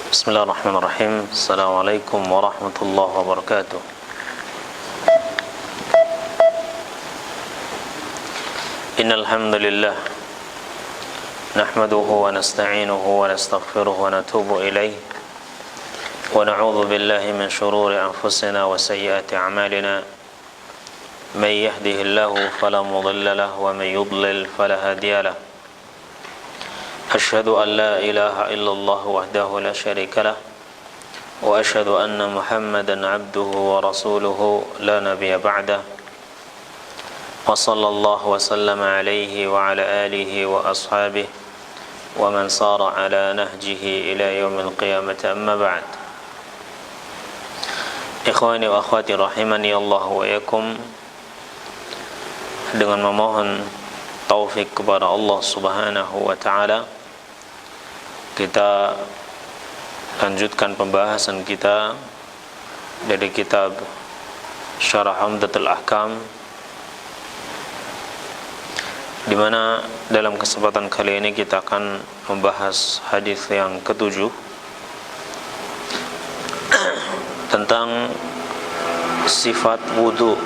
Bismillahirrahmanirrahim. Assalamualaikum warahmatullahi wabarakatuh. Innal hamdalillah nahmaduhu wa nasta'inuhu wa nastaghfiruhu wa natubu ilayh wa na'udzu billahi min shururi anfusina wa sayyiati a'malina may yahdihillahu fala mudilla lahu wa may yudlil fala hadiya lahu. أشهد أن لا إله إلا الله وحده لا شريك له وأشهد أن محمدا عبده ورسوله لا نبي بعده وصلى الله وسلم عليه وعلى آله وأصحابه ومن صار على نهجه إلى يوم القيامة أما بعد. Ikhwani wa akhwati rahimani Allah wa iyakum, dengan memohon taufik kepada Allah Subhanahu wa taala, kita lanjutkan pembahasan kita dari kitab Syarah Umdatul Ahkam, di mana dalam kesempatan kali ini kita akan membahas hadis yang ketujuh tentang sifat wudu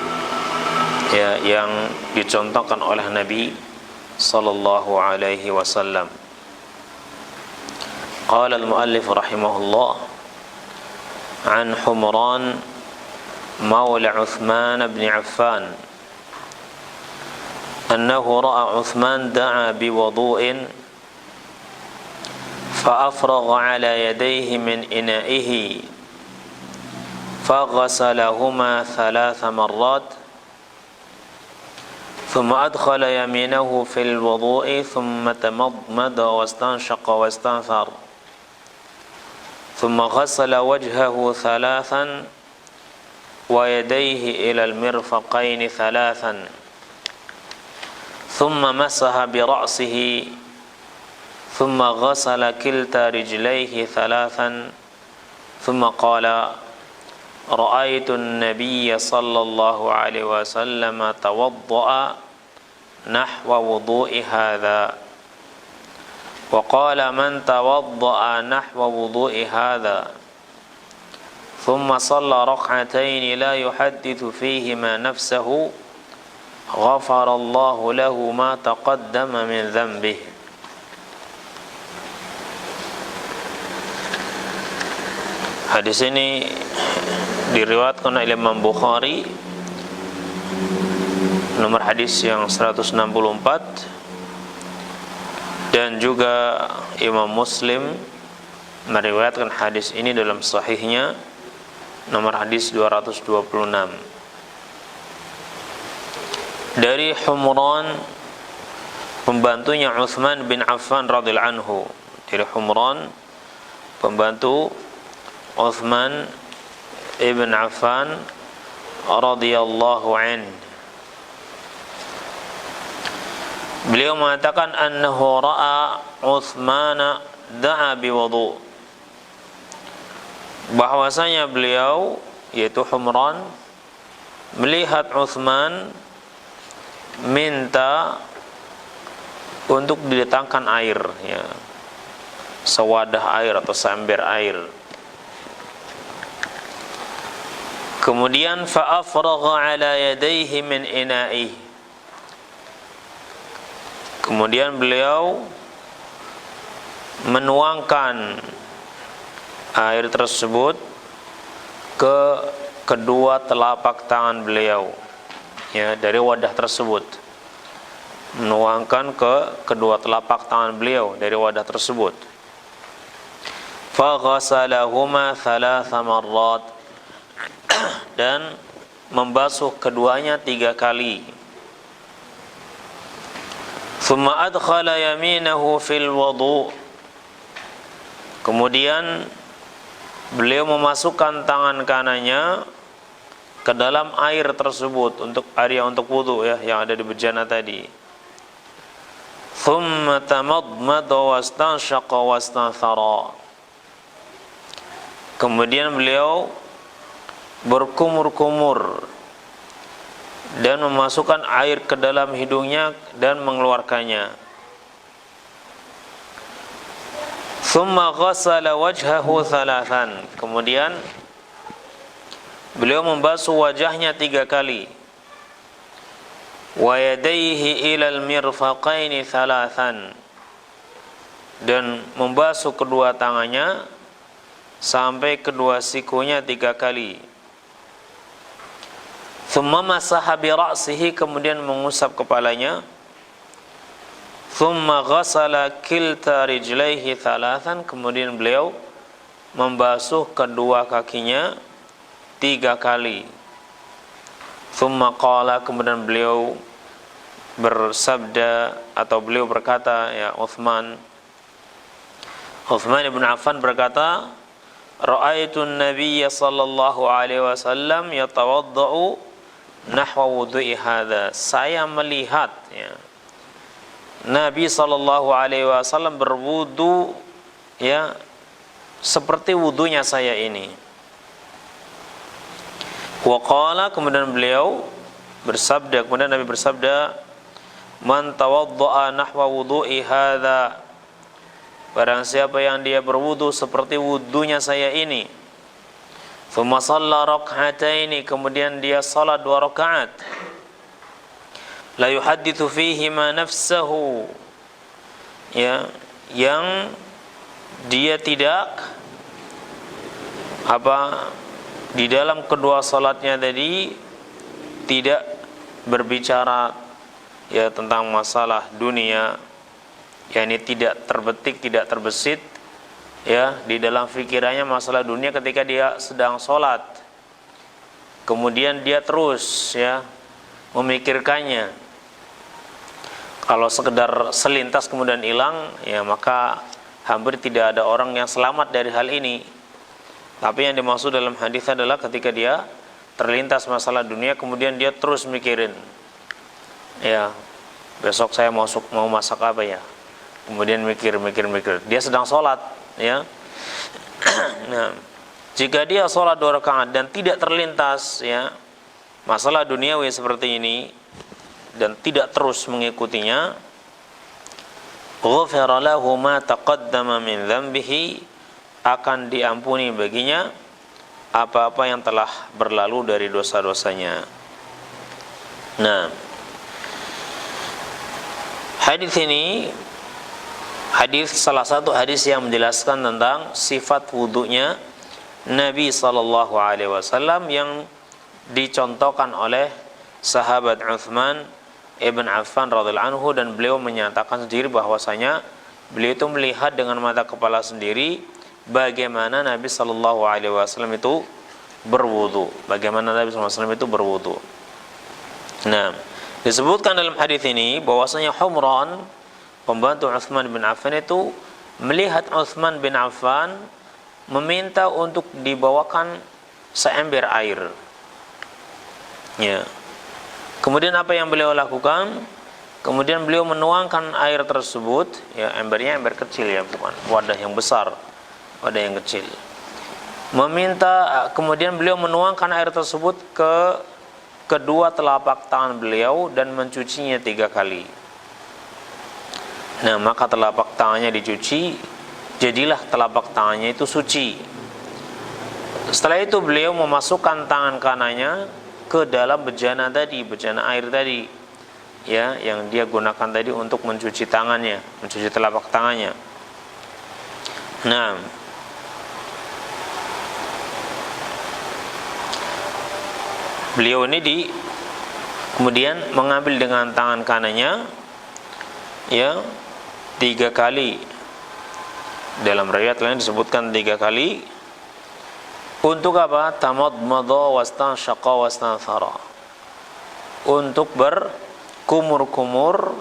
ya, yang dicontohkan oleh Nabi sallallahu alaihi wasallam. Qala al-muallif rahimahullah an Humran mawla Uthman bin Affan annahu ra'a Uthman da'a biwudu'in fa'afragha ala yadayhi min ina'ihi faghasalahuma thalatha marrat thumma adkhala yaminahu fil wudu'i thumma tamadmada wastanshaqa wastanthar ثم غسل وجهه ثلاثا ويديه إلى المرفقين ثلاثا ثم مسح برأسه ثم غسل كلتا رجليه ثلاثا ثم قال رأيت النبي صلى الله عليه وسلم توضأ نحو وضوء هذا وقال من توضأ نحو وضوء هذا ثم صلى ركعتين لا يحدث فيهما نفسه غفر الله له ما تقدم من ذنبه. Hadis ini diriwayatkan oleh Imam Bukhari, nomor hadis yang 164, dan juga Imam Muslim meriwayatkan hadis ini dalam sahihnya, nomor hadis 226, dari Humran, pembantunya Uthman bin Affan radhiyallahu anhu. Dari Humran, pembantu Uthman ibn Affan radhiyallahu anhu, beliau mengatakan annahu ra'a Uthman da'a biwudu', bahwasanya beliau, yaitu Humran, melihat Uthman minta untuk didatangkan air, ya, sewadah air atau seember air. Kemudian fa'afragha ala yadayhi min ina'ihi, kemudian beliau menuangkan air tersebut ke kedua telapak tangan beliau, ya, dari wadah tersebut, menuangkan ke kedua telapak tangan beliau dari wadah tersebut. Faghasalahuma thalatha marrat, dan membasuh keduanya 3 kali. Thumma adkhala yaminahu fil wudu', kemudian beliau memasukkan tangan kanannya ke dalam air tersebut, untuk area untuk wudu, ya, yang ada di bejana tadi. Thumma tamadmada wastanshaqa wastanthara, kemudian beliau berkumur-kumur dan memasukkan air ke dalam hidungnya dan mengeluarkannya. Thumma ghassala wajhahu thalathan. Kemudian beliau membasuh wajahnya 3 kali. Wa yadayhi ilal mirfaqaini thalathan. Dan membasuh kedua tangannya sampai kedua sikunya 3 kali. Thumma masaha bi ra'sihi, kemudian mengusap kepalanya. Thumma ghassala kilta rijlaihi thalathan, kemudian beliau membasuh kedua kakinya 3 kali. Thumma qala, kemudian beliau bersabda atau beliau berkata, ya Uthman ibn Affan berkata, ra'aitun nabiyya sallallahu alaihi wasallam yatawaddau nahwa wudu'i hadha. Saya melihat, ya, Nabi sallallahu alaihi wasallam berwudu, ya, seperti wudunya saya ini. Wa qala, kemudian beliau bersabda, kemudian Nabi bersabda, man tawaddaa nahwa wudu'i hadza, barang siapa yang dia berwudu seperti wudunya saya ini, thumma shalla rak'ataini, kemudian dia salat 2 rakaat, la yuhadditsu fihi ma nafsahu, ya, yang dia tidak di dalam kedua salatnya tadi tidak berbicara, ya, tentang masalah dunia, yakni tidak terbetik, tidak terbesit, ya, di dalam pikirannya masalah dunia ketika dia sedang sholat. Kemudian dia terus, ya, memikirkannya. Kalau sekedar selintas kemudian hilang, ya, maka hampir tidak ada orang yang selamat dari hal ini. Tapi yang dimaksud dalam hadis adalah ketika dia terlintas masalah dunia, kemudian dia terus mikirin, ya, besok saya mau masak apa ya, kemudian mikir, dia sedang sholat, ya. Nah, jika dia sholat 2 rakaat dan tidak terlintas, ya, masalah duniawi seperti ini dan tidak terus mengikutinya, ghufira lahu ma taqaddama min dhanbihi, akan diampuni baginya apa-apa yang telah berlalu dari dosa-dosanya. Nah, hadis ini salah satu hadis yang menjelaskan tentang sifat wudunya Nabi sallallahu alaihi wasallam yang dicontohkan oleh sahabat Uthman ibn Affan radhiyallahu anhu, dan beliau menyatakan sendiri bahwasanya beliau itu melihat dengan mata kepala sendiri bagaimana Nabi sallallahu alaihi wasallam itu berwudu, Nah, disebutkan dalam hadis ini bahwasanya Humran, pembantu Uthman bin Affan, itu melihat Uthman bin Affan meminta untuk dibawakan seember air. Ya. Kemudian apa yang beliau lakukan? Kemudian beliau menuangkan air tersebut, ya, embernya ember kecil, ya, bukan wadah yang besar, wadah yang kecil. Kemudian beliau menuangkan air tersebut ke kedua telapak tangan beliau dan mencucinya 3 kali. Nah, maka telapak tangannya dicuci, jadilah telapak tangannya itu suci. Setelah itu beliau memasukkan tangan kanannya ke dalam bejana air tadi, ya, yang dia gunakan tadi untuk mencuci tangannya, mencuci telapak tangannya. Nah, beliau ini kemudian mengambil dengan tangan kanannya, ya, 3 kali. Dalam riwayat lain disebutkan 3 kali. Untuk apa? Tamadmadha wastanshaqa wastanthara. Untuk berkumur-kumur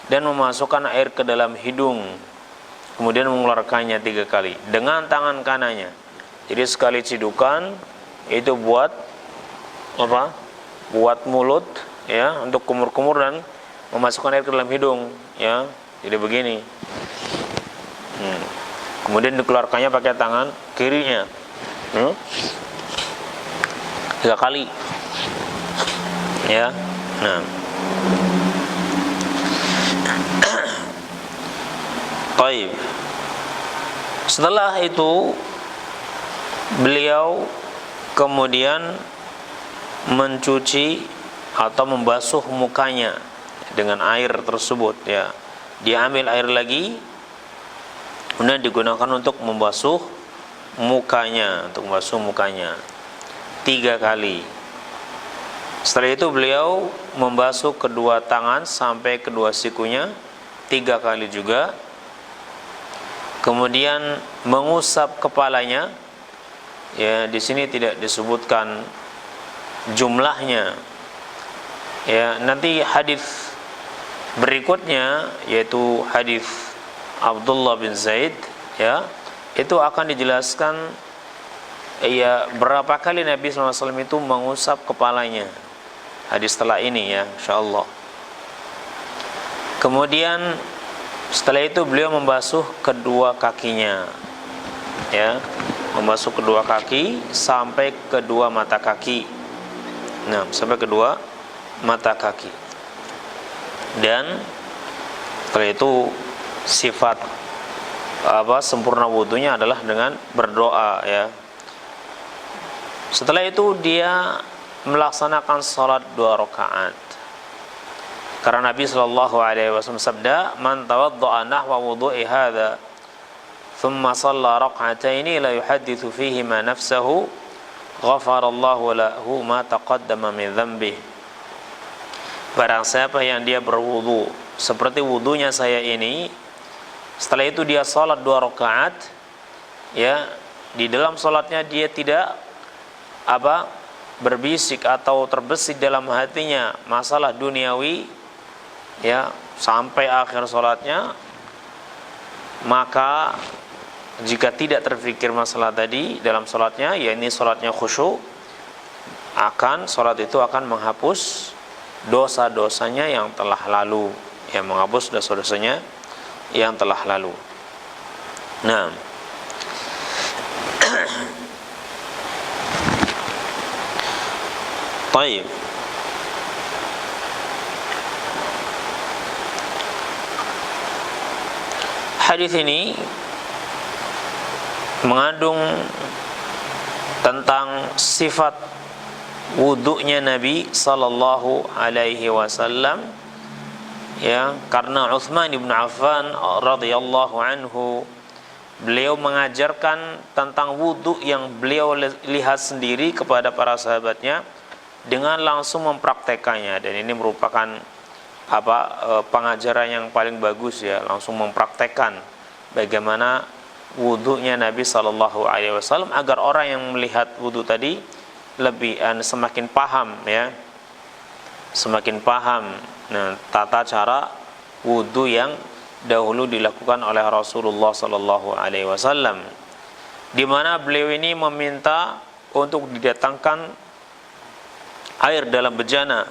dan memasukkan air ke dalam hidung, kemudian mengeluarkannya 3 kali dengan tangan kanannya. Jadi sekali cidukan itu buat apa? Buat mulut, ya, untuk kumur-kumur dan memasukkan air ke dalam hidung, ya. Jadi begini. Kemudian dikeluarkannya pakai tangan kirinya. 3 kali. Ya. Nah. Baik. Setelah itu beliau kemudian mencuci atau membasuh mukanya dengan air tersebut, ya. Dia ambil air lagi kemudian digunakan untuk membasuh mukanya, 3 kali. Setelah itu beliau membasuh kedua tangan sampai kedua sikunya 3 kali juga. Kemudian mengusap kepalanya, ya, di sini tidak disebutkan jumlahnya, ya. Nanti hadis berikutnya, yaitu hadis Abdullah bin Zaid, ya, itu akan dijelaskan, ya, berapa kali Nabi SAW itu mengusap kepalanya. Hadis setelah ini, ya, insyaallah. Kemudian setelah itu beliau membasuh kedua kakinya, ya, membasuh kedua kaki sampai kedua mata kaki. Nah, sampai kedua mata kaki. Dan setelah itu sifat sempurna wudunya adalah dengan berdoa, ya. Setelah itu dia melaksanakan salat 2 rakaat. Karena Nabi sallallahu alaihi wasallam sabda, "Man tawadda'a nahwa wudu'i hadza, thumma shalla rak'ataini la yuhadditsu fihi ma nafsahu, ghafarallahu lahu ma taqaddama min dhanbihi." Barang siapa yang dia berwudu seperti wudunya saya ini, setelah itu dia salat 2 rakaat, ya, di dalam salatnya dia tidak berbisik atau terbesit dalam hatinya masalah duniawi, ya, sampai akhir salatnya, maka jika tidak terfikir masalah tadi dalam salatnya, ya, ini salatnya khusyuk, salat itu akan menghapus dosa-dosanya yang telah lalu, ya, menghapus dosa-dosanya yang telah lalu. Nah, baik. Hadis ini mengandung tentang sifat wudunya Nabi sallallahu alaihi wasallam, ya, karena Utsman bin Affan radhiyallahu anhu, beliau mengajarkan tentang wudu yang beliau lihat sendiri kepada para sahabatnya dengan langsung mempraktekannya. Dan ini merupakan pengajaran yang paling bagus, ya, langsung mempraktekkan bagaimana wudunya Nabi sallallahu alaihi wasallam, agar orang yang melihat wudu tadi lebih semakin paham, ya, semakin paham, nah, tata cara wudu yang dahulu dilakukan oleh Rasulullah sallallahu alaihi wasallam, di mana beliau ini meminta untuk didatangkan air dalam bejana,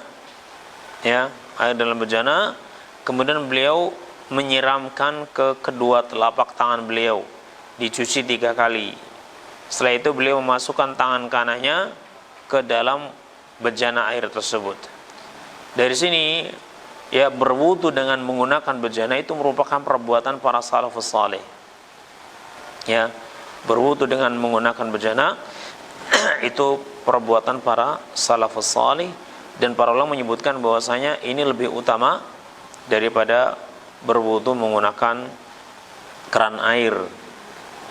ya, air dalam bejana. Kemudian beliau menyiramkan ke kedua telapak tangan beliau, dicuci 3 kali. Setelah itu beliau memasukkan tangan kanannya ke dalam bejana air tersebut. Dari sini, ya, berwudu dengan menggunakan bejana itu merupakan perbuatan para salafus saleh, ya, berwudu dengan menggunakan bejana itu perbuatan para salafus salih, dan para ulama menyebutkan bahwasanya ini lebih utama daripada berwudu menggunakan keran air,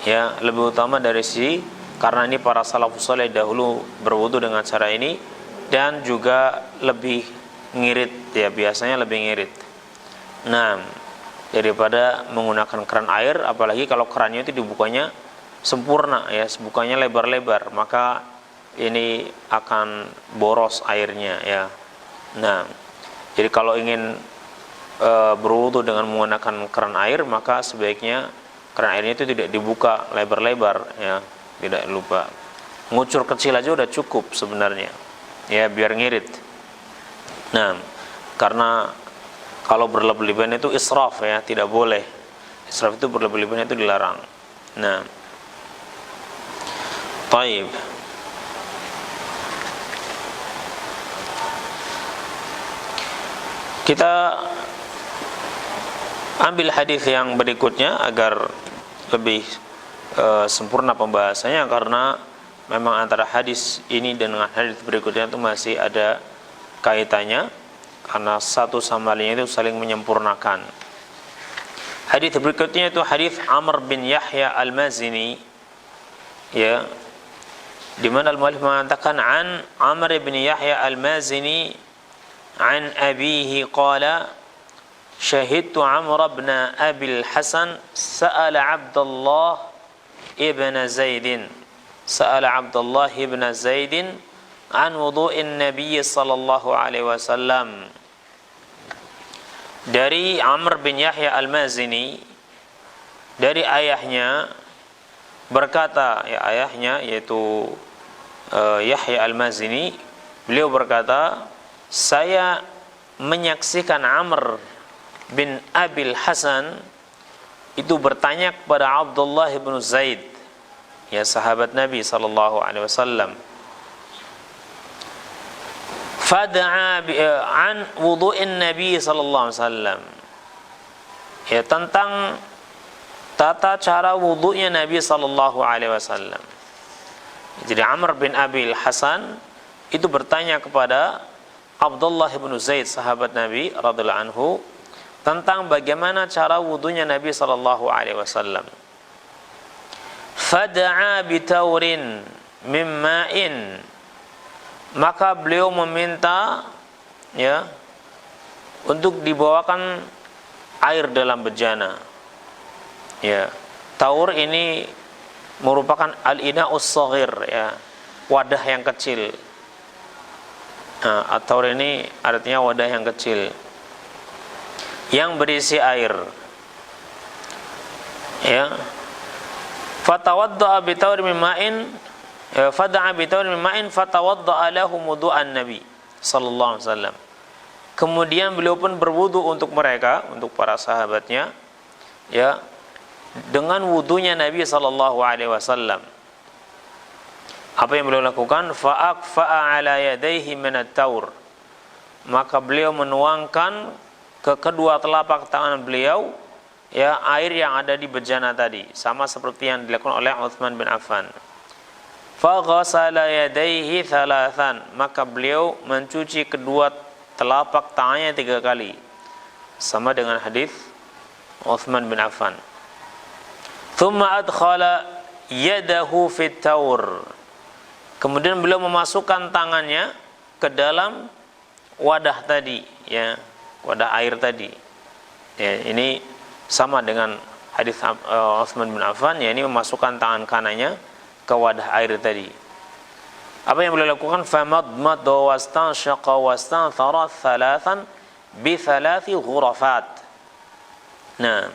ya, lebih utama dari sisi karena ini para salafus salih dahulu berwudu dengan cara ini, dan juga lebih ngirit, ya, biasanya lebih ngirit, nah, daripada menggunakan keran air. Apalagi kalau kerannya itu dibukanya sempurna, ya, bukanya lebar-lebar, maka ini akan boros airnya, ya. Nah, jadi kalau ingin berwudu dengan menggunakan keran air, maka sebaiknya keran airnya itu tidak dibuka lebar-lebar, ya, tidak lupa ngucur kecil aja udah cukup sebenarnya, ya, biar ngirit. Nah, karena kalau berlebihan itu israf, ya, tidak boleh. Israf itu berlebihan itu dilarang. Nah, taib. Kita ambil hadis yang berikutnya agar lebih sempurna pembahasannya, karena memang antara hadis ini dengan hadis berikutnya itu masih ada kaitannya, karena satu sama lainnya itu saling menyempurnakan. Hadis berikutnya itu hadis Amr bin Yahya Al-Mazini, ya, di mana al-muallif mengatakan an Amr bin Yahya Al-Mazini an abihi qala syahidtu Amr bin Abi al-Hasan sa'ala Abdullah ibn Zaidin an wudu'in Nabi sallallahu alaihi wasallam. Dari Amr bin Yahya Al-Mazini, dari ayahnya berkata, ya, ayahnya yaitu Yahya Al-Mazini, beliau berkata, saya menyaksikan Amr bin Abil Hasan itu bertanya kepada Abdullah bin Zaid, ya, sahabat Nabi sallallahu alaihi wasallam, fada'a an wudu'in Nabi sallallahu alaihi wasallam, ya, tentang tata cara wudu'nya Nabi sallallahu alaihi wasallam. Jadi Amr bin Abil Hasan itu bertanya kepada Abdullah bin Zaid, sahabat Nabi radhiyallahu anhu, tentang bagaimana cara wudunya Nabi sallallahu alaihi wasallam. Fada'a bitaurin min ma'in, maka beliau meminta, ya, untuk dibawakan air dalam bejana. Ya, taur ini merupakan al-ina'us shaghir, ya, wadah yang kecil. Nah, at-taur ini artinya wadah yang kecil yang berisi air, ya. Fatawadda'a bitawr min ma'in, fada'a bitawr min ma'in fatawadda'a lahu wudu'an Nabi sallallahu alaihi wasallam. Kemudian beliau pun berwudu untuk mereka, untuk para sahabatnya, ya, dengan wudunya Nabi sallallahu alaihi wasallam. Apa yang beliau lakukan? Fa'aqfa'a ala yadayhi min at-taur, maka beliau menuangkan ke kedua telapak tangan beliau, ya, air yang ada di bejana tadi, sama seperti yang dilakukan oleh Utsman bin Affan. Fa ghassala yadayhi thalathan, maka beliau mencuci kedua telapak tangannya 3 kali, sama dengan hadis Utsman bin Affan. Thumma adkhala yadahu fit taur, kemudian beliau memasukkan tangannya ke dalam wadah tadi, ya, wadah air tadi. Ya, ini sama dengan hadis Utsman bin Affan, ya, ini memasukkan tangan kanannya ke wadah air tadi. Apa yang beliau lakukan? Famadmada wastanshaqa wastanthara thalathan bi thalathi ghurafat. Nah,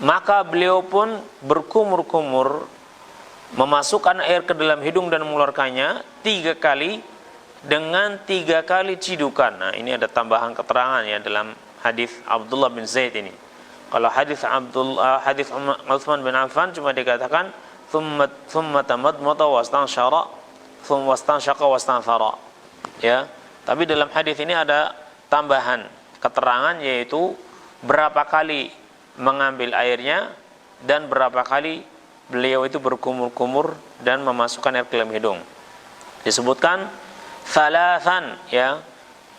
maka beliau pun berkumur-kumur memasukkan air ke dalam hidung dan mengeluarkannya 3 kali dengan 3 kali cidukan. Nah, ini ada tambahan keterangan, ya, dalam hadis Abdullah bin Zaid ini. Kalau hadis Utsman bin Affan cuma dikatakan thumma tamadmata wastanshara thumma wastanshaqa wastanthara, ya. Tapi dalam hadis ini ada tambahan keterangan, yaitu berapa kali mengambil airnya dan berapa kali beliau itu berkumur-kumur dan memasukkan air ke dalam hidung. Disebutkan thalathan, ya,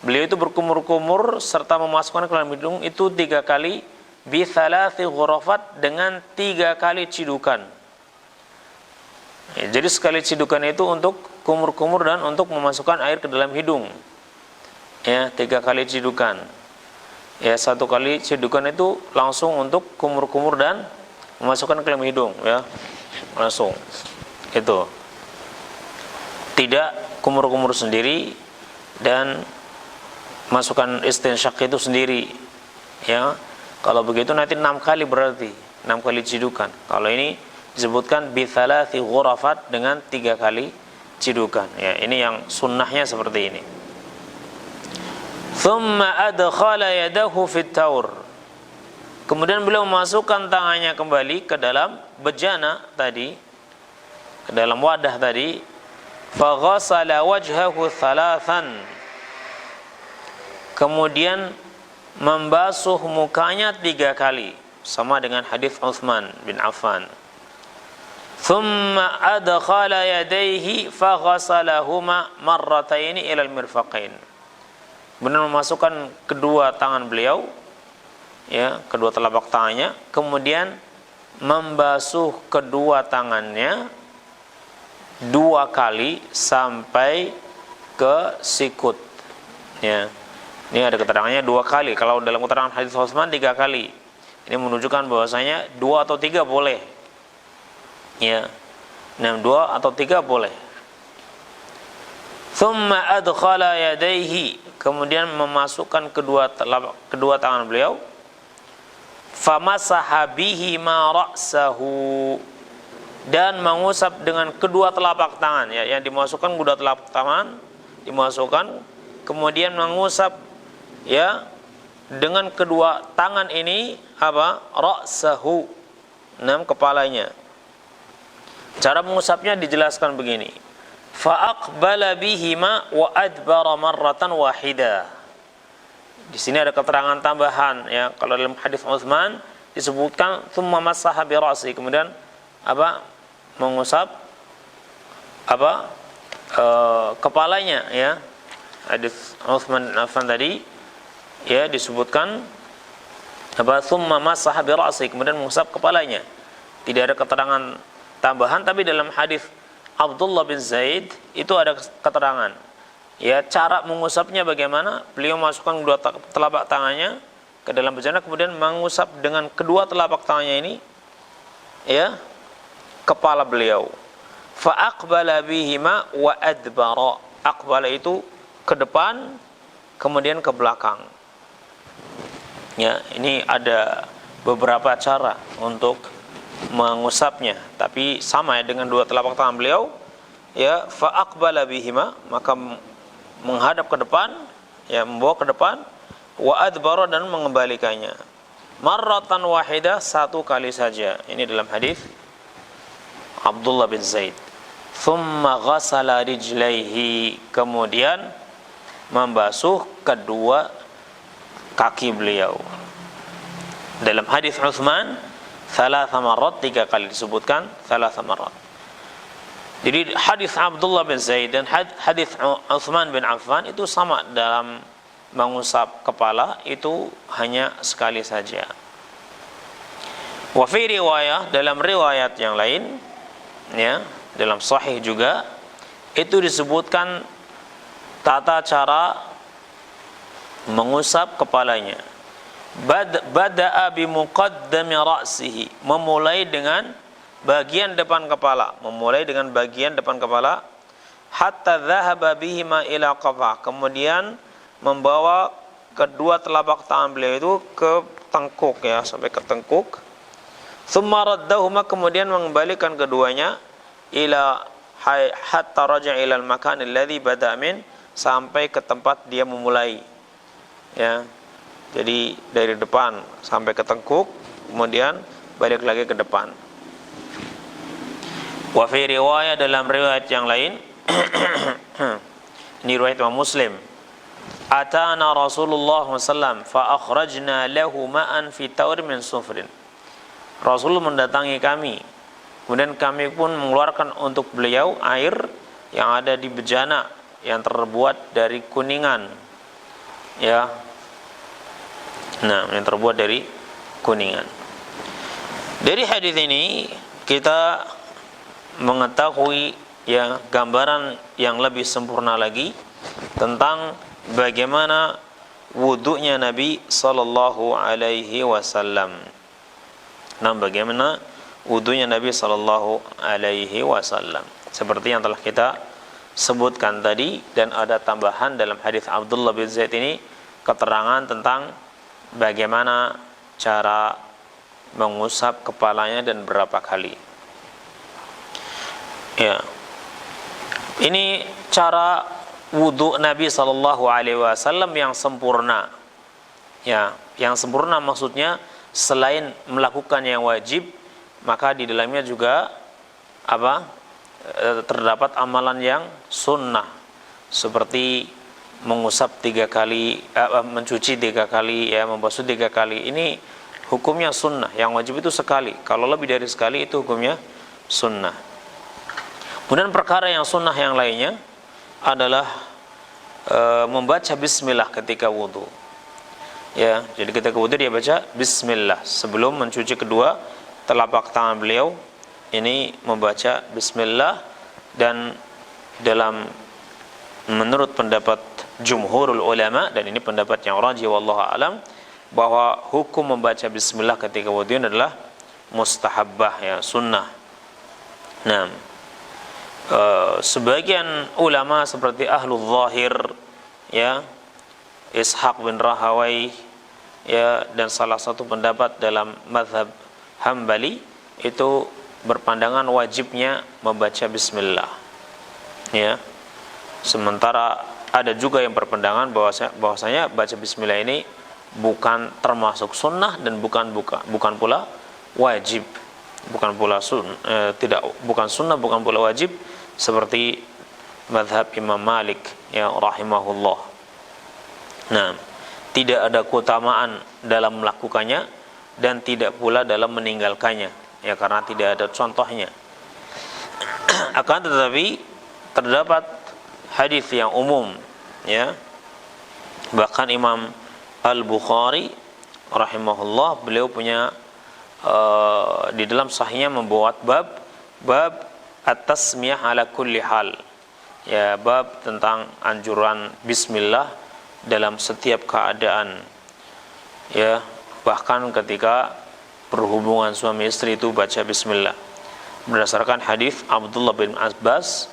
beliau itu berkumur-kumur serta memasukkan ke dalam hidung itu 3 kali bi thalathi ghurafat, dengan 3 kali cidukan. Ya, jadi sekali cidukan itu untuk kumur-kumur dan untuk memasukkan air ke dalam hidung, ya, 3 kali cidukan. Ya, 1 kali cidukan itu langsung untuk kumur-kumur dan memasukkan ke dalam hidung, ya, langsung itu, tidak kumur-kumur sendiri dan masukkan istinsyak itu sendiri, ya. Kalau begitu nanti 6 kali, berarti 6 kali cidukan. Kalau ini disebutkan bi thalathi ghurafat, dengan 3 kali cidukan, ya. Ini yang sunnahnya seperti ini. Thumma adkhala yadahu fit taur, kemudian beliau memasukkan tangannya kembali ke dalam bejana tadi, ke dalam wadah tadi. Fa ghassala wajhahu thalathan, kemudian membasuh mukanya 3 kali, sama dengan hadis Utsman bin Affan. thumma adkhala yadayhi faghasalahuma marrataini ila al-mirfaqain. Kemudian memasukkan kedua tangan beliau, ya, kedua telapak tangannya, kemudian membasuh kedua tangannya 2 kali sampai ke sikut. Ya. Ini ada keterangannya 2 kali. Kalau dalam keterangan hadis Utsman 3 kali. Ini menunjukkan bahwasanya 2 atau 3 boleh. Ya. 2 atau 3 boleh. Thumma adkhala yadayhi, kemudian memasukkan kedua tangan beliau, famasaha bihi ma ra'sahu, dan mengusap dengan kedua telapak tangan, ya, yang dimasukkan kedua telapak tangan dimasukkan, kemudian mengusap, ya, dengan kedua tangan ini apa? Ra'sahu, kepalanya. Cara mengusapnya dijelaskan begini. Fa'aqbala bihima wa adbara marratan wahidah. Di sini ada keterangan tambahan, ya. Kalau dalam hadis Utsman disebutkan tsumma masaha bi ra'si, kemudian apa? Mengusap apa? Kepalanya, ya. Hadis Utsman bin Affan tadi, ya, disebutkan apa? Tsumma masaha bi ra'si, kemudian mengusap kepalanya. Tidak ada keterangan tambahan, tapi dalam hadis Abdullah bin Zaid itu ada keterangan, ya, cara mengusapnya bagaimana. Beliau masukkan kedua telapak tangannya ke dalam bejana, kemudian mengusap dengan kedua telapak tangannya ini, ya, kepala beliau. Fa aqbala bihima wa adbara. Aqbala itu ke depan, kemudian ke belakang. Ya, ini ada beberapa cara untuk mengusapnya, tapi sama, ya, dengan dua telapak tangan beliau, ya. Fa aqbala bihima, maka menghadap ke depan, ya, membawa ke depan, wa adbara, dan mengembalikannya marratan wahidah, 1 kali saja. Ini dalam hadis Abdullah bin Zaid. Thumma ghasala rijlaihi, kemudian membasuh kedua kaki beliau. Dalam hadis Utsman thalatha marrat, 3 kali disebutkan thalatha marrat. Jadi hadis Abdullah bin Zaid dan hadis Utsman bin Affan itu sama, dalam mengusap kepala itu hanya sekali saja. Wa fi riwayah, dalam riwayat yang lain, ya, dalam sahih juga itu disebutkan tata cara mengusap kepalanya. Bada'a bi muqaddami ra'sihi, memulai dengan bagian depan kepala, hatta dhahaba bihima ila qafah, kemudian membawa kedua telapak tangan beliau itu ke tengkuk, ya, sampai ke tengkuk. Tsumma raddahuma, kemudian mengembalikan keduanya ila hatta raja'a ila al-makan alladhi bada'a min, sampai ke tempat dia memulai, ya. Jadi dari depan sampai ke tengkuk, kemudian balik lagi ke depan. Wa fi riwayat, dalam riwayat yang lain ini riwayat Imam Muslim, atana Rasulullah SAW fa akhrajna lahu ma'an fi tawr min sufrin. Rasul mendatangi kami, kemudian kami pun mengeluarkan untuk beliau air yang ada di bejana yang terbuat dari kuningan, ya. Nah, yang terbuat dari kuningan. Dari hadis ini kita mengetahui, ya, gambaran yang lebih sempurna lagi tentang bagaimana wudunya Nabi sallallahu alaihi wasallam. Nah, bagaimana wudunya Nabi sallallahu alaihi wasallam, seperti yang telah kita sebutkan tadi, dan ada tambahan dalam hadis Abdullah bin Zaid ini, keterangan tentang bagaimana cara mengusap kepalanya dan berapa kali. Ya. Ini cara wudu Nabi sallallahu alaihi wasallam yang sempurna. Ya, yang sempurna maksudnya selain melakukan yang wajib, maka di dalamnya juga apa? Terdapat amalan yang sunnah, seperti mengusap 3 kali, mencuci 3 kali, ya, membasuh 3 kali. Ini hukumnya sunnah. Yang wajib itu sekali. Kalau lebih dari sekali itu hukumnya sunnah. Kemudian perkara yang sunnah yang lainnya adalah membaca bismillah ketika wudu. Ya, jadi ketika wudu dia baca bismillah sebelum mencuci kedua telapak tangan beliau. Ini membaca bismillah, dan dalam menurut pendapat jumhurul ulama, dan ini pendapat yang rajih wallahu alam, bahwa hukum membaca bismillah ketika wudu adalah mustahabbah, ya, sunnah. Nah, sebagian ulama seperti ahlul zahir, ya, Ishaq bin Rahawai, ya, dan salah satu pendapat dalam mazhab Hambali itu berpandangan wajibnya membaca bismillah, ya. Sementara ada juga yang berpandangan bahwasanya baca bismillah ini bukan termasuk sunnah dan bukan pula wajib, bukan sunnah, bukan pula wajib, seperti mazhab Imam Malik, ya, rahimahullah. Nah, tidak ada keutamaan dalam melakukannya dan tidak pula dalam meninggalkannya, ya, karena tidak ada contohnya. Akan tetapi terdapat hadis yang umum, ya. Bahkan Imam Al-Bukhari rahimahullah, beliau punya di dalam sahihnya membuat bab at-tasmiyah ala kulli hal, ya, bab tentang anjuran bismillah dalam setiap keadaan, ya, bahkan ketika berhubungan suami istri itu baca bismillah, berdasarkan hadis Abdullah bin Abbas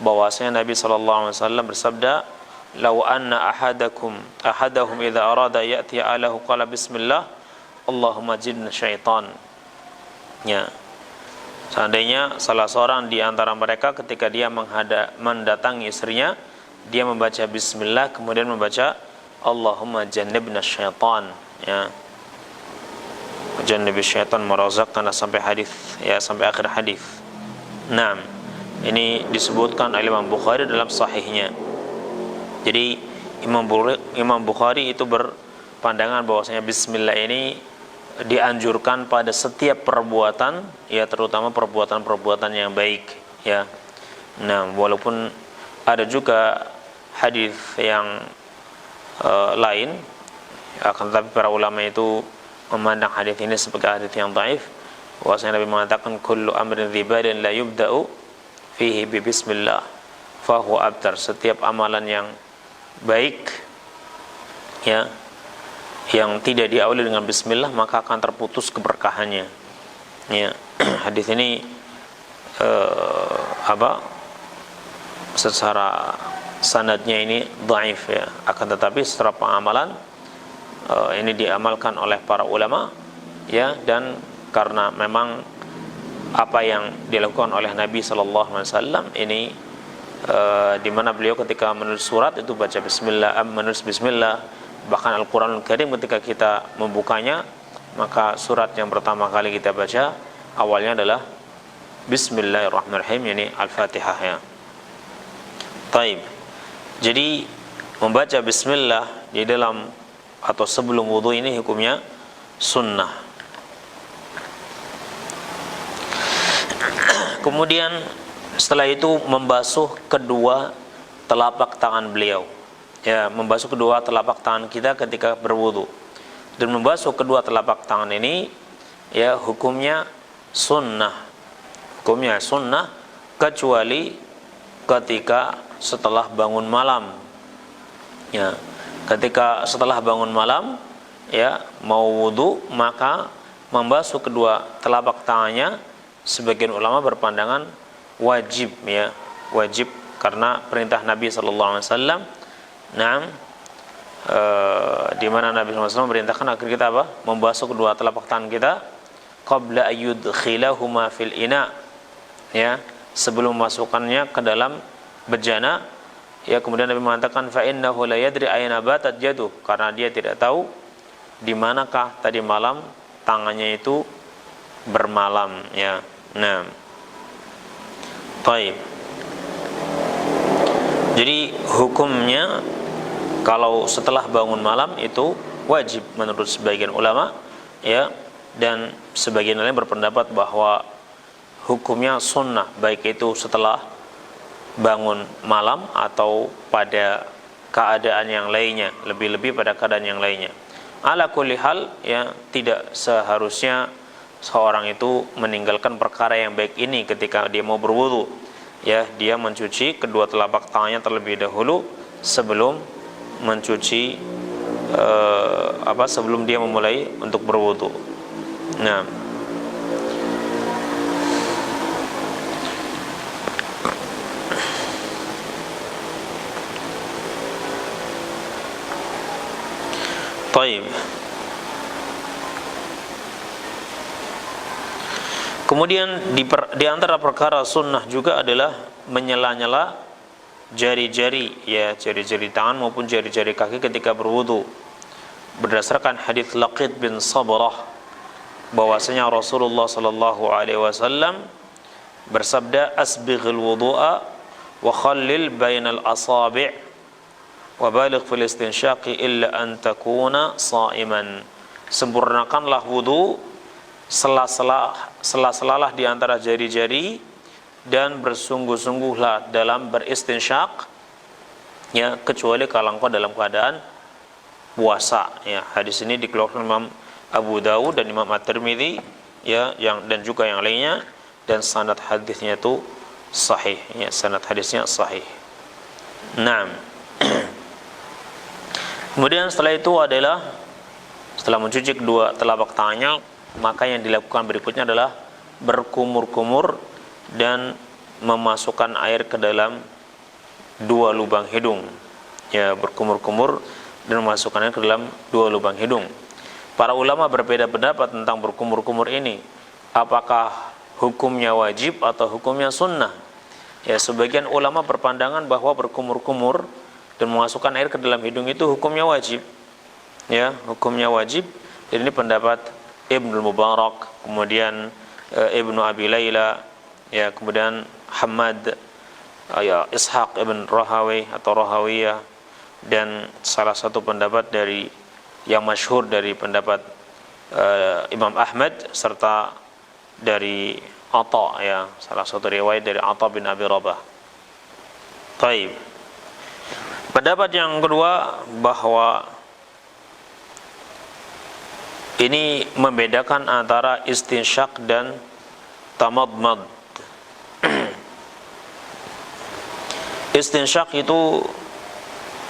bahwasanya Nabi sallallahu alaihi wasallam bersabda, "Lau anna ahadahum idza arada ya'ti alahu qala bismillah, Allahumma jidna syaitan." Ya. Seandainya salah seorang di antara mereka ketika dia mendatangi istrinya, dia membaca bismillah kemudian membaca Allahumma jannibna syaitan, ya. Jannabi syaitan marazaqna sampai hadis, ya, sampai akhir hadis. Nah, ini disebutkan oleh Imam Bukhari dalam sahihnya. Jadi Imam Bukhari itu berpandangan bahwasanya bismillah ini dianjurkan pada setiap perbuatan, ya, terutama perbuatan-perbuatan yang baik, ya. Nah, walaupun ada juga hadis yang lain, akan tetapi para ulama itu memandang hadis ini sebagai hadis yang dhaif, bahwasanya Nabi mengatakan kullu amrin dzibalin la yubda'u fihi bi bismillah fa huwa abtar. Setiap amalan yang baik, ya, yang tidak diawali dengan bismillah maka akan terputus keberkahannya, ya. Hadis ini secara sanadnya ini dhaif, ya, akan tetapi secara pengamalan ini diamalkan oleh para ulama, ya, dan karena memang apa yang dilakukan oleh Nabi sallallahu alaihi wasallam ini di mana beliau ketika menulis surat itu baca bismillah, menulis bismillah. Bahkan Al-Quranul Karim ketika kita membukanya, maka surat yang pertama kali kita baca awalnya adalah Bismillahirrahmanirrahim, yakni Al-Fatihah, ya. Taib. Jadi membaca bismillah di dalam atau sebelum wudu ini hukumnya sunnah. Kemudian setelah itu membasuh kedua telapak tangan beliau, ya, membasuh kedua telapak tangan kita ketika berwudu. Dan membasuh kedua telapak tangan ini, ya, hukumnya sunnah. Hukumnya sunnah kecuali ketika setelah bangun malam, ya. Ketika setelah bangun malam, ya, mau wudu, maka membasuh kedua telapak tangannya sebagian ulama berpandangan wajib, ya, wajib karena perintah Nabi sallallahu alaihi wasallam. Nah, di mana Nabi SAW merintahkan agar kita apa? Membasuh kedua telapak tangan kita qabla ayyudkhilahuma fil ina, ya, sebelum memasukkannya ke dalam bejana, ya. Kemudian Nabi mengatakan fa innahu la yadri ayna batat yaduh, karena dia tidak tahu di manakah tadi malam tangannya itu bermalam, ya. Nah, baik. Jadi hukumnya kalau setelah bangun malam itu wajib menurut sebagian ulama, ya, dan sebagian lain berpendapat bahwa hukumnya sunnah, baik itu setelah bangun malam atau pada keadaan yang lainnya, lebih-lebih pada keadaan yang lainnya. Ala kulli hal, ya, tidak seharusnya seorang itu meninggalkan perkara yang baik ini ketika dia mau berwudu. Ya, dia mencuci kedua telapak tangannya terlebih dahulu sebelum mencuci sebelum dia memulai untuk berwudu. Nah, taib. Kemudian di antara perkara sunnah juga adalah menyela-nyela jari-jari, ya, jari-jari tangan maupun jari-jari kaki ketika berwudu. Berdasarkan hadis Laqit bin Sabrah bahwasanya Rasulullah sallallahu alaihi wasallam bersabda, asbighil wudu'a wa khallil bainal asabi' wa baligh fil istinsyaqi illa an takuna sha'iman. Sempurnakanlah wudu, sela-selalah di antara jari-jari, dan bersungguh-sungguhlah dalam beristinsyak, ya, kecuali kalau engkau dalam keadaan puasa, ya. Hadis ini dikeluarkan Imam Abu Dawud dan Imam At-Tirmidzi, ya, dan juga yang lainnya, dan sanad hadisnya itu sahih, ya, sanad hadisnya sahih. Nah, kemudian setelah itu adalah setelah mencuci kedua telapak tangannya, maka yang dilakukan berikutnya adalah berkumur-kumur dan memasukkan air ke dalam dua lubang hidung, ya, berkumur-kumur dan memasukkan air ke dalam dua lubang hidung. Para ulama berbeda pendapat tentang berkumur-kumur ini, apakah hukumnya wajib atau hukumnya sunnah. Ya, sebagian ulama berpandangan bahwa berkumur-kumur dan memasukkan air ke dalam hidung itu hukumnya wajib, ya, hukumnya wajib. Dan ini pendapat Ibnu Mubarak, kemudian Ibnu Abi Layla, ya, kemudian Hamad, ya, Ishaq ibn Rahawi atau Rahawiyah, dan salah satu pendapat dari yang masyhur dari pendapat Imam Ahmad, serta dari Atha, ya, salah satu riwayat dari Atha bin Abi Rabah. Taib. Pendapat yang kedua bahwa ini membedakan antara istinsyak dan tamadmad. Istinsyak itu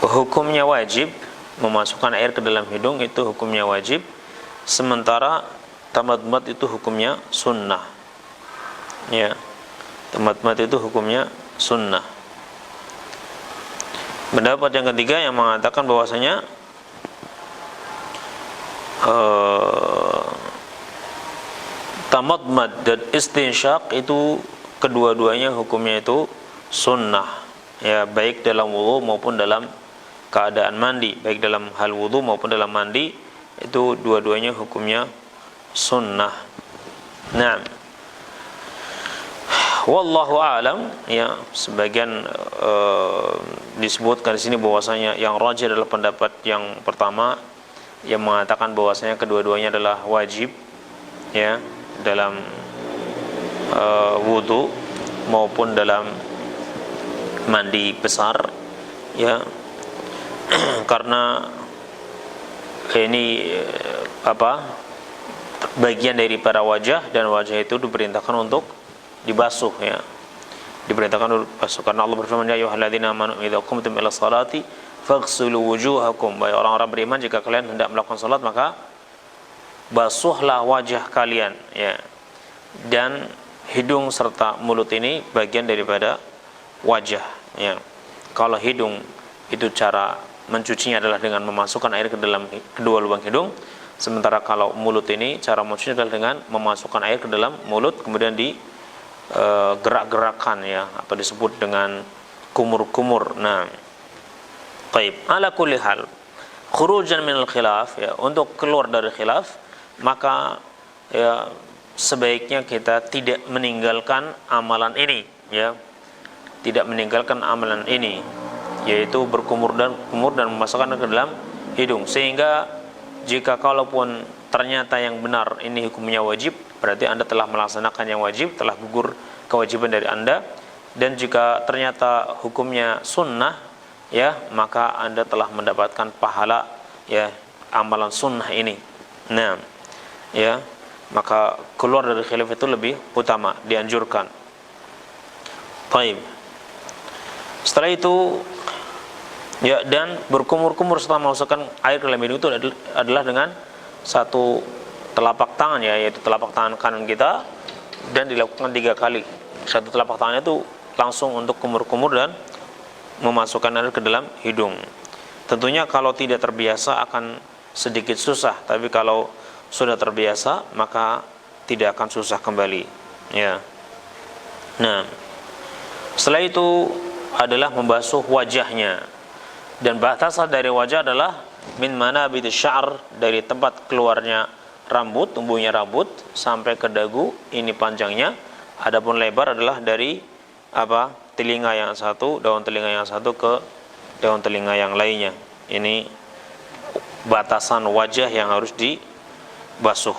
hukumnya wajib, memasukkan air ke dalam hidung itu hukumnya wajib, sementara tamadmad itu hukumnya sunnah, ya, tamadmad itu hukumnya sunnah. Pendapat yang ketiga yang mengatakan bahwasanya tamadmad dan istinsyak itu kedua-duanya hukumnya itu sunnah, ya, baik dalam wudu maupun dalam keadaan mandi, baik dalam hal wudu maupun dalam mandi, itu dua-duanya hukumnya sunnah. Nah, wallahu a'lam, ya, sebagian disebutkan di sini bahwasanya yang rajih adalah pendapat yang pertama, yang mengatakan bahwasanya kedua-duanya adalah wajib, ya, dalam wudu maupun dalam mandi besar, ya, karena ini bagian daripada wajah, dan wajah itu diperintahkan untuk dibasuh, ya, diperintahkan untuk dibasuh, karena Allah berfirman, ya ayyuhalladzina amanu idza qumtum ila sholati faghsilu wujuhakum, bahwa orang-orang beriman, jika kalian hendak melakukan salat maka basuhlah wajah kalian, ya, dan hidung serta mulut ini bagian daripada wajah, ya. Kalau hidung itu cara mencucinya adalah dengan memasukkan air ke dalam kedua lubang hidung, sementara kalau mulut ini cara mencucinya adalah dengan memasukkan air ke dalam mulut kemudian gerak-gerakan, ya, atau disebut dengan kumur-kumur. Nah, taib. Ala kulli hal, khurujan minal khilaf, ya, untuk keluar dari khilaf, maka, ya, sebaiknya kita tidak meninggalkan amalan ini, ya, tidak meninggalkan amalan ini, yaitu berkumur dan memasukkan ke dalam hidung, sehingga jika kalaupun ternyata yang benar ini hukumnya wajib, berarti Anda telah melaksanakan yang wajib, telah gugur kewajiban dari Anda. Dan jika ternyata hukumnya sunnah, ya, maka Anda telah mendapatkan pahala, ya, amalan sunnah ini. Nah, ya, maka keluar dari khilaf itu lebih utama, dianjurkan. Baik. Setelah itu, ya, dan berkumur-kumur setelah memasukkan air ke dalam hidung itu adalah dengan satu telapak tangan, ya, yaitu telapak tangan kanan kita, dan dilakukan 3 kali. Satu telapak tangan itu langsung untuk kumur-kumur dan memasukkan air ke dalam hidung. Tentunya kalau tidak terbiasa akan sedikit susah, tapi kalau sudah terbiasa maka tidak akan susah kembali, ya. Nah, setelah itu adalah membasuh wajahnya, dan batasan dari wajah adalah min manabiti sya'r, dari tempat keluarnya rambut, tumbuhnya rambut sampai ke dagu, ini panjangnya. Adapun lebar adalah dari telinga yang satu, daun telinga yang satu ke daun telinga yang lainnya. Ini batasan wajah yang harus dibasuh.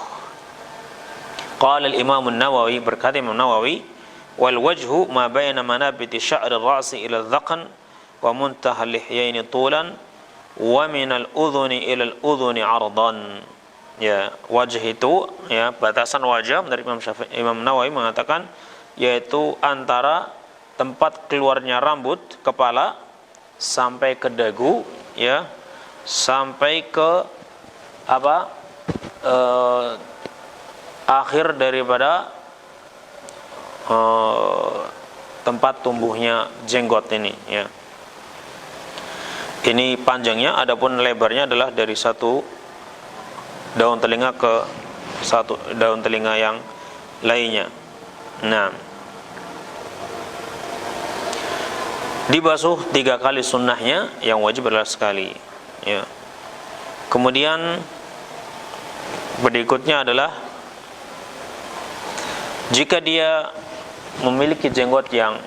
Qala al-Imam an-Nawawi, berkata Imam Nawawi, wal wajhu ma baina manabiti sya'ri ar-ra'si ila adh-dhaqn wa muntaha al-lihyaini tulan wa min al-udhuni ila al-udhuni 'ardan. Ya, wajah itu, ya, batasan wajah menurut Imam Nawawi mengatakan yaitu antara tempat keluarnya rambut kepala sampai ke dagu, ya, sampai ke akhir daripada tempat tumbuhnya jenggot ini, ya. Ini panjangnya, adapun lebarnya adalah dari satu daun telinga ke satu daun telinga yang lainnya. Nah, dibasuh 3 kali sunnahnya, yang wajib adalah sekali, ya. Kemudian berikutnya adalah jika dia memiliki jenggot yang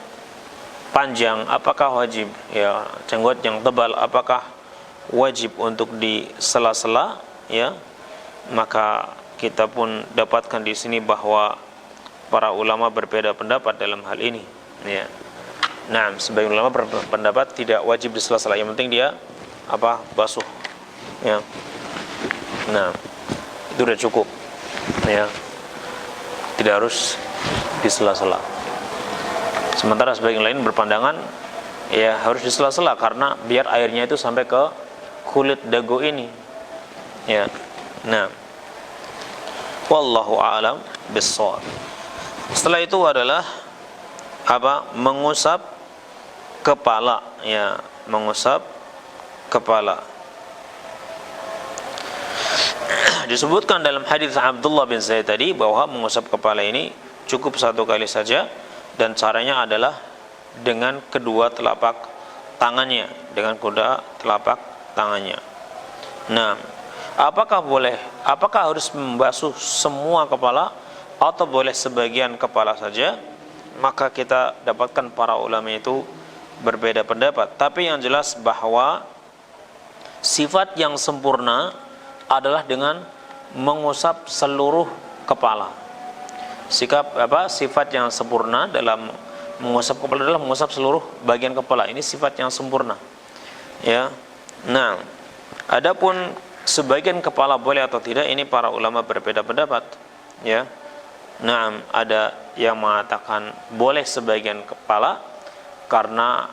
panjang, apakah wajib, ya, jenggot yang tebal apakah wajib untuk di sela-sela, ya. Maka kita pun dapatkan di sini bahwa para ulama berbeda pendapat dalam hal ini, ya. Nah, sebagian ulama berpendapat tidak wajib di sela-sela, yang penting dia basuh, ya. Nah, itu udah cukup, ya, tidak harus di sela-sela. Sementara sebagian lain berpandangan ya harus di sela-sela, karena biar airnya itu sampai ke kulit dagu ini, ya. Nah, wallahu a'lam bissawab. Setelah itu adalah mengusap kepala, ya, mengusap kepala. Disebutkan dalam hadis Abdullah bin Zaid tadi bahwa mengusap kepala ini cukup 1 kali saja, dan caranya adalah dengan kedua telapak tangannya, Nah, apakah harus membasuh semua kepala atau boleh sebagian kepala saja? Maka kita dapatkan para ulama itu berbeda pendapat. Tapi yang jelas bahwa sifat yang sempurna adalah dengan mengusap seluruh kepala. Sifat yang sempurna dalam mengusap kepala adalah mengusap seluruh bagian kepala. Ini sifat yang sempurna, ya. Nah, adapun sebagian kepala boleh atau tidak, ini para ulama berbeda pendapat, ya. Nah, ada yang mengatakan boleh sebagian kepala karena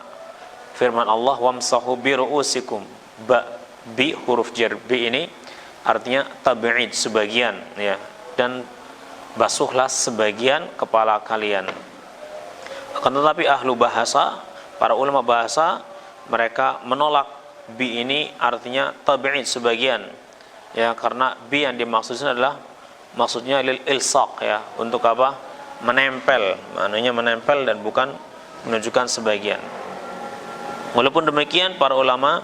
firman Allah wamsahu bi ru'usikum, bi huruf jar, bi ini artinya tabi'id, sebagian, ya, dan basuhlah sebagian kepala kalian. Akan tetapi ahlu bahasa, para ulama bahasa, mereka menolak bi ini artinya tabi'id, sebagian, ya, karena bi yang dimaksudkan adalah maksudnya lil ilsaq, ya, untuk menempel, maknanya menempel dan bukan menunjukkan sebagian. Walaupun demikian para ulama,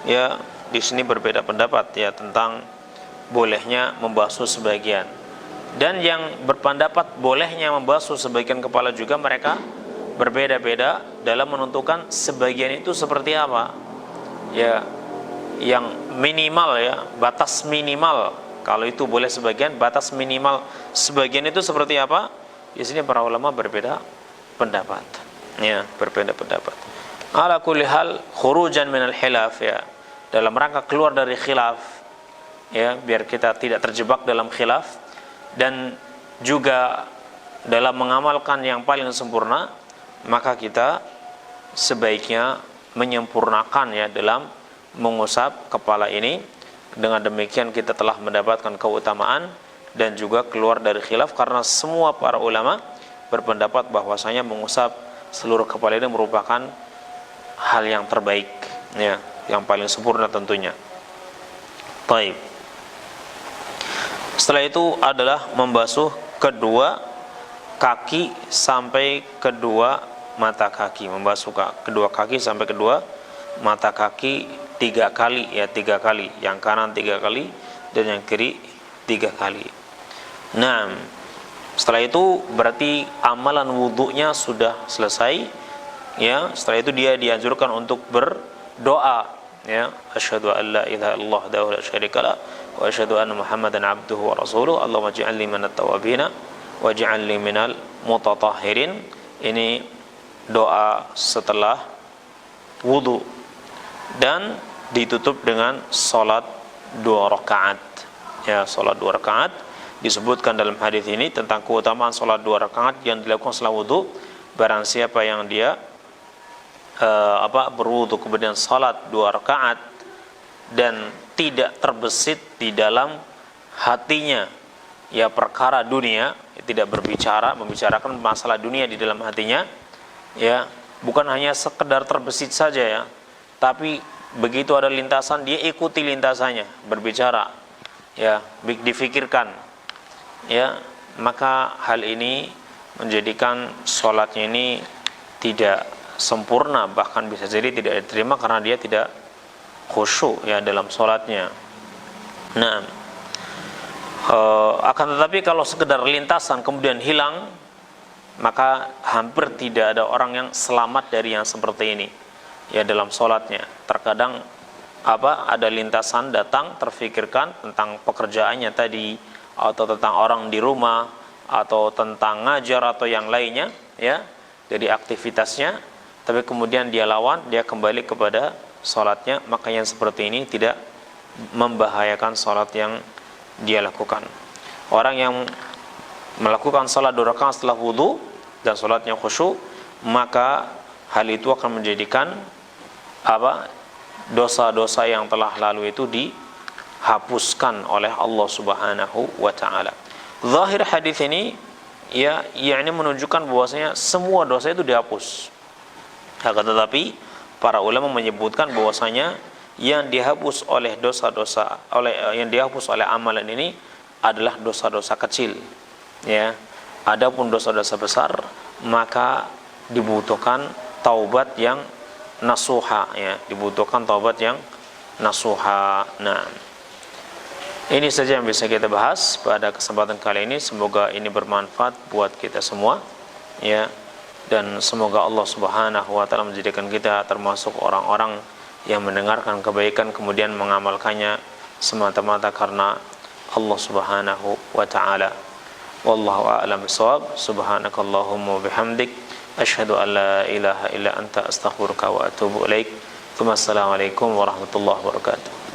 ya, di sini berbeda pendapat, ya, tentang bolehnya membasuh sebagian. Dan yang berpendapat bolehnya membasuh sebagian kepala juga mereka berbeda-beda dalam menentukan sebagian itu seperti apa, ya. Yang minimal, ya, batas minimal, kalau itu boleh sebagian, batas minimal sebagian itu seperti apa? Di sini para ulama berbeda pendapat. Ya, berbeda pendapat. Ala kulli hal khurujan minal khilaf, ya. Dalam rangka keluar dari khilaf, ya, biar kita tidak terjebak dalam khilaf, dan juga dalam mengamalkan yang paling sempurna, maka kita sebaiknya menyempurnakan, ya, dalam mengusap kepala ini. Dengan demikian kita telah mendapatkan keutamaan dan juga keluar dari khilaf, karena semua para ulama berpendapat bahwasanya mengusap seluruh kepala ini merupakan hal yang terbaik, ya, yang paling sempurna tentunya. Baik. Setelah itu adalah membasuh kedua kaki sampai kedua mata kaki, membasuh kedua kaki sampai kedua mata kaki 3 kali, ya, 3 kali, yang kanan 3 kali dan yang kiri 3 kali. Nah, setelah itu berarti amalan wudhunya sudah selesai, ya. Setelah itu dia dianjurkan untuk berdoa, ya, asyhadu an la ilaha illallah wahdahu la syarikalah wa asyhadu anna muhammadan abduhu wa rasuluh allahumma ij'alni minat tawabina waj'alni minal mutatahhirin. Ini doa setelah wudhu, dan ditutup dengan salat 2 rakaat, ya, salat 2 rakaat. Disebutkan dalam hadis ini tentang keutamaan salat 2 rakaat yang dilakukan setelah wudhu. Barang siapa yang dia berwudhu kemudian salat 2 rakaat dan tidak terbesit di dalam hatinya, ya, perkara dunia, tidak membicarakan masalah dunia di dalam hatinya, ya, bukan hanya sekedar terbesit saja, ya, tapi begitu ada lintasan dia ikuti lintasannya, berbicara, ya, difikirkan, ya, maka hal ini menjadikan sholatnya ini tidak sempurna, bahkan bisa jadi tidak diterima karena dia tidak khusyuk, ya, dalam sholatnya. Nah, akan tetapi kalau sekedar lintasan kemudian hilang, maka hampir tidak ada orang yang selamat dari yang seperti ini, ya, dalam sholatnya. Terkadang ada lintasan datang, terfikirkan tentang pekerjaannya tadi, atau tentang orang di rumah, atau tentang ngajar atau yang lainnya, ya, jadi aktivitasnya, tapi kemudian dia lawan, dia kembali kepada sholatnya, maka yang seperti ini tidak membahayakan sholat yang dia lakukan. Orang yang melakukan sholat 2 rakaat setelah wudhu dan sholatnya khusyuk, maka hal itu akan menjadikan dosa-dosa yang telah lalu itu dihapuskan oleh Allah Subhanahu wa taala. Zahir hadis ini, ya, yakni menunjukkan bahwasanya semua dosa itu dihapus. Akan tetapi para ulama menyebutkan bahwasanya yang dihapus oleh dosa-dosa, yang dihapus oleh amalan ini adalah dosa-dosa kecil, ya. Adapun dosa-dosa besar maka dibutuhkan taubat yang nasuha, ya, dibutuhkan taubat yang nasuha. Nah, ini saja yang bisa kita bahas pada kesempatan kali ini. Semoga ini bermanfaat buat kita semua, ya, dan semoga Allah Subhanahu wa taala menjadikan kita termasuk orang-orang yang mendengarkan kebaikan kemudian mengamalkannya semata-mata karena Allah Subhanahu wa taala. Wallahu a'lam bishawab. Subhanakallahumma bihamdik asyhadu an la ilaha illa anta astaghfiruka wa atubu ilaik. Assalamualaikum warahmatullahi wabarakatuh.